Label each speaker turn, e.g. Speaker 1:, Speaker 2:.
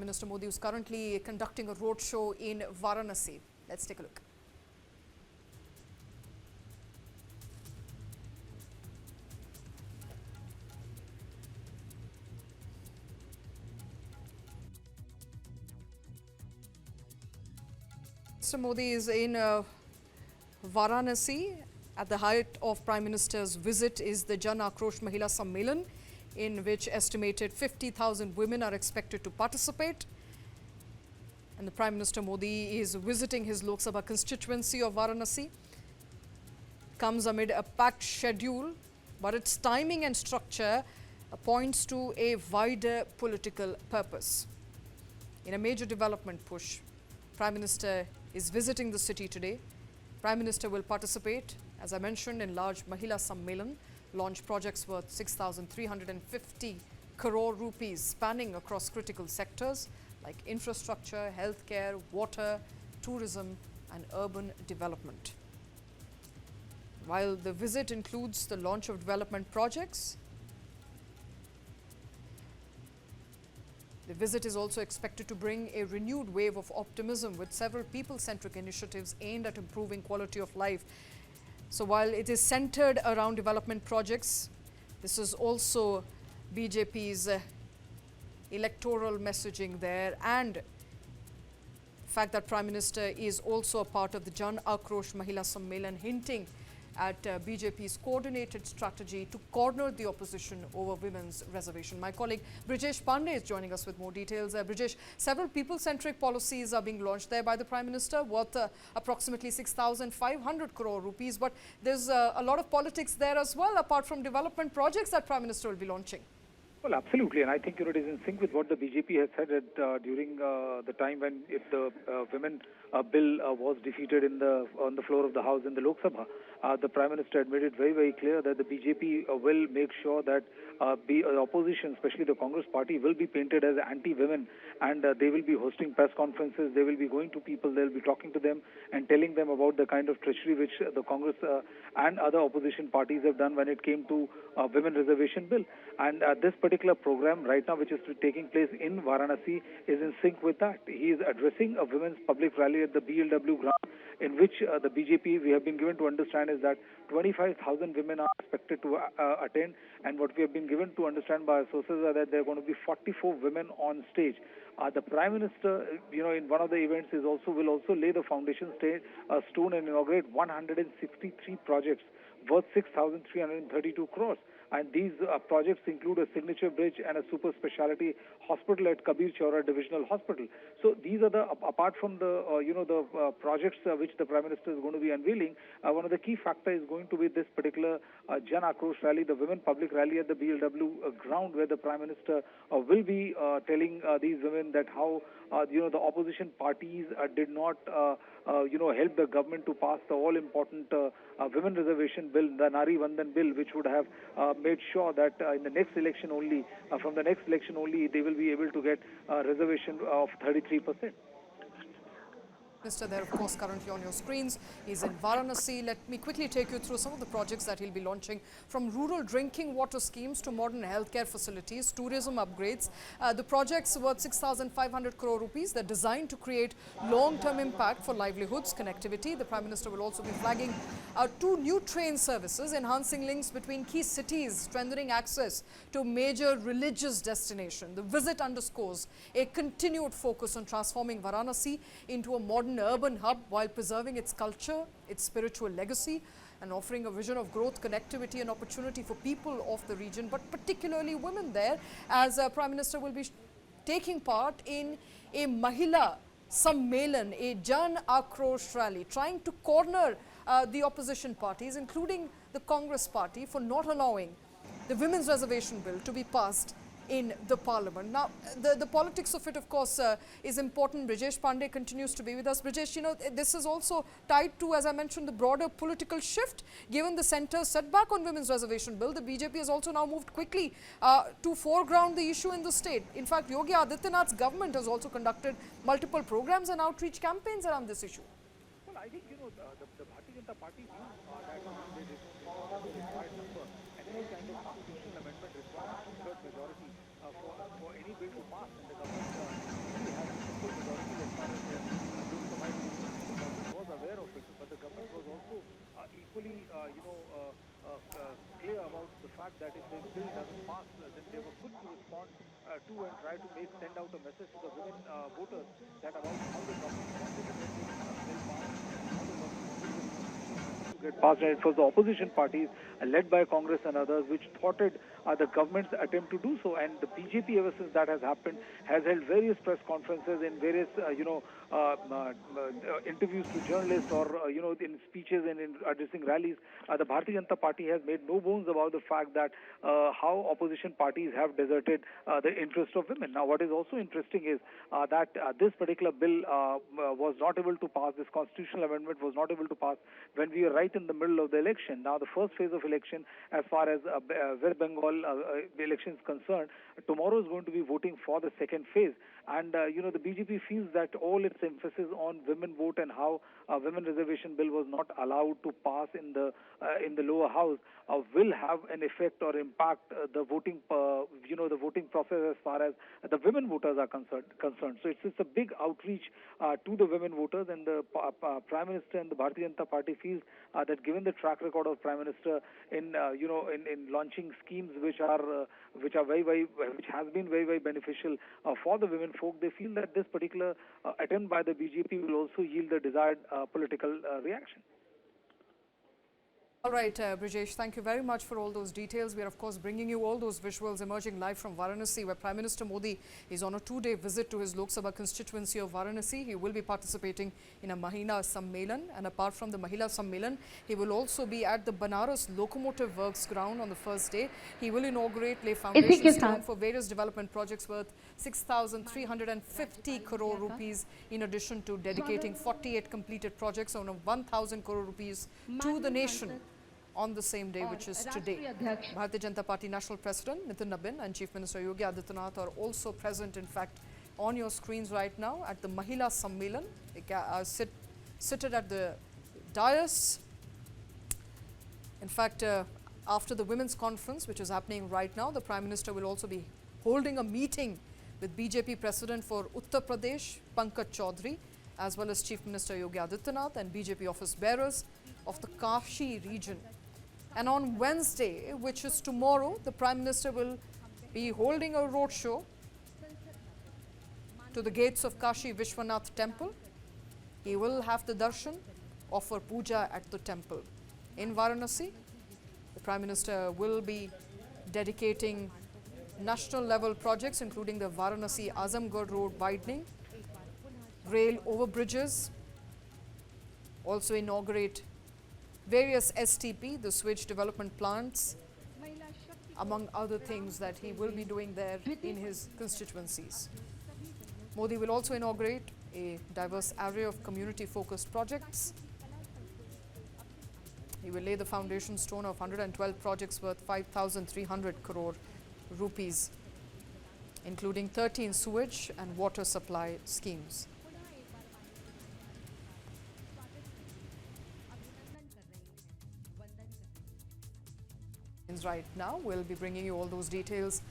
Speaker 1: Prime Minister Modi, who's currently conducting a roadshow in Varanasi. Let's take a look. Mr. Modi is in Varanasi. At the height of Prime Minister's visit is the Jan Akrosh Mahila Sammelan, in which estimated 50,000 women are expected to participate. And the Prime Minister Modi is visiting his Lok Sabha constituency of Varanasi. Comes amid a packed schedule, but its timing and structure points to a wider political purpose. In a major development push, Prime Minister is visiting the city today. Prime Minister will participate, as I mentioned, in large Mahila Sammelan, launch projects worth 6,350 crore rupees spanning across critical sectors like infrastructure, healthcare, water, tourism and urban development. While the visit includes the launch of development projects, the visit is also expected to bring a renewed wave of optimism with several people-centric initiatives aimed at improving quality of life. So while it is centered around development projects, this is also BJP's electoral messaging there, and the fact that Prime Minister is also a part of the Jan Akrosh Mahila Sammelan, hinting at BJP's coordinated strategy to corner the opposition over women's reservation. My colleague Brijesh Pandey is joining us with more details. Brijesh, several people-centric policies are being launched there by the Prime Minister, worth approximately 6,500 crore rupees. But there's a lot of politics there as well, apart from development projects that Prime Minister will be launching.
Speaker 2: Well, absolutely, and I think it is in sync with what the BJP has said during the time when the women bill was defeated on the floor of the House in the Lok Sabha. The Prime Minister had made it very, very clear that the BJP will make sure that the opposition, especially the Congress party, will be painted as anti-women, and they will be hosting press conferences. They will be going to people, they will be talking to them and telling them about the kind of treachery which the Congress and other opposition parties have done when it came to women reservation bill. And this particular program right now, which is taking place in Varanasi, is in sync with that. He is addressing a women's public rally at the BLW ground, in which the BJP, we have been given to understand, is that 25,000 women are expected to attend, and what we have been given to understand by our sources are that there are going to be 44 women on stage. The Prime Minister, in one of the events, will also lay the foundation stone and inaugurate 163 projects worth 6,332 crores. And these projects include a signature bridge and a super specialty hospital at Kabir Chaura Divisional Hospital. So these are apart from the projects which the Prime Minister is going to be unveiling. One of the key factors is going to be this particular Jan Akrosh rally, the women public rally at the BLW ground, where the Prime Minister will be telling these women that how the opposition parties did not help the government to pass the all-important women reservation bill, the Nari Vandan bill, which would have made sure that in the next election only, from the next election only, they will be able to get a reservation of 33%.
Speaker 1: Minister there, of course, currently on your screens. He's in Varanasi. Let me quickly take you through some of the projects that he'll be launching, from rural drinking water schemes to modern healthcare facilities, tourism upgrades. The projects worth 6,500 crore rupees. They're designed to create long-term impact for livelihoods, connectivity. The Prime Minister will also be flagging 2 new train services, enhancing links between key cities, strengthening access to major religious destinations. The visit underscores a continued focus on transforming Varanasi into a modern urban hub while preserving its culture, its spiritual legacy, and offering a vision of growth, connectivity and opportunity for people of the region, but particularly women there, as Prime Minister will be taking part in a Mahila Sammelan, a Jan Akrosh rally, trying to corner the opposition parties, including the Congress party, for not allowing the women's reservation bill to be passed in the parliament. Now, the politics of it, of course, is important. Brijesh Pandey continues to be with us. Brijesh, this is also tied to, as I mentioned, the broader political shift. Given the centre's setback on women's reservation bill, the BJP has also now moved quickly to foreground the issue in the state. In fact, Yogi Adityanath's government has also conducted multiple programs and outreach campaigns around this issue.
Speaker 2: Well, I think, the Bharatiya Janata Party views that the required number and any kind of constitutional amendment requires a two-thirds majority for any bill to pass, and the government fact that if the bill doesn't pass, then they were quick to respond to and try to send out a message to the women voters that about how the government wanted to get this bill passed and how the government wanted this to get passed. And it was the opposition parties led by Congress and others which thwarted the government's attempt to do so. And the BJP, ever since that has happened, has held various press conferences in various interviews to journalists or in speeches and in addressing rallies. The Bharatiya Janata Party has made no bones about the fact that how opposition parties have deserted the interest of women. Now, what is also interesting is that this particular bill was not able to pass. This constitutional amendment was not able to pass when we were right in the middle of the election. Now, the first phase of election, as far as West Bengal the election is concerned, tomorrow is going to be voting for the second phase. And the BJP feels that all its emphasis on women vote and how women reservation bill was not allowed to pass in the lower house will have an effect or impact the voting the voting process as far as the women voters are concerned. So it's a big outreach to the women voters, and the Prime Minister and the Bharatiya Janata Party feels that given the track record of Prime Minister in launching schemes which has been very beneficial for the women folk, they feel that this particular attempt by the BJP will also yield the desired political reaction.
Speaker 1: All right, Brijesh, thank you very much for all those details. We are, of course, bringing you all those visuals emerging live from Varanasi, where Prime Minister Modi is on a 2-day visit to his Lok Sabha constituency of Varanasi. He will be participating in a Mahila Sammelan, and apart from the Mahila Sammelan, he will also be at the Banaras Locomotive Works ground on the first day. He will inaugurate, lay foundation stone for various development projects worth 6,350 crore rupees, in addition to dedicating 48 completed projects on 1,000 crore rupees to the nation on the same day, which is today. Bharatiya Janata Party National President Nitin Nabin and Chief Minister Yogi Adityanath are also present, in fact, on your screens right now at the Mahila Sammelan. They are seated at the dais. In fact, after the women's conference, which is happening right now, the Prime Minister will also be holding a meeting with BJP President for Uttar Pradesh, Pankaj Chaudhary, as well as Chief Minister Yogi Adityanath and BJP office bearers of the Kashi region. And on Wednesday, which is tomorrow, the Prime Minister will be holding a roadshow to the gates of Kashi Vishwanath temple. He will have the darshan, offer puja at the temple. In Varanasi, the Prime Minister will be dedicating national level projects, including the Varanasi Azamgarh Road widening, rail overbridges, also inaugurate various STP, the sewage development plants, among other things that he will be doing there in his constituencies. Modi will also inaugurate a diverse array of community-focused projects. He will lay the foundation stone of 112 projects worth 5,300 crore rupees, including 13 sewage and water supply schemes. Right now, we'll be bringing you all those details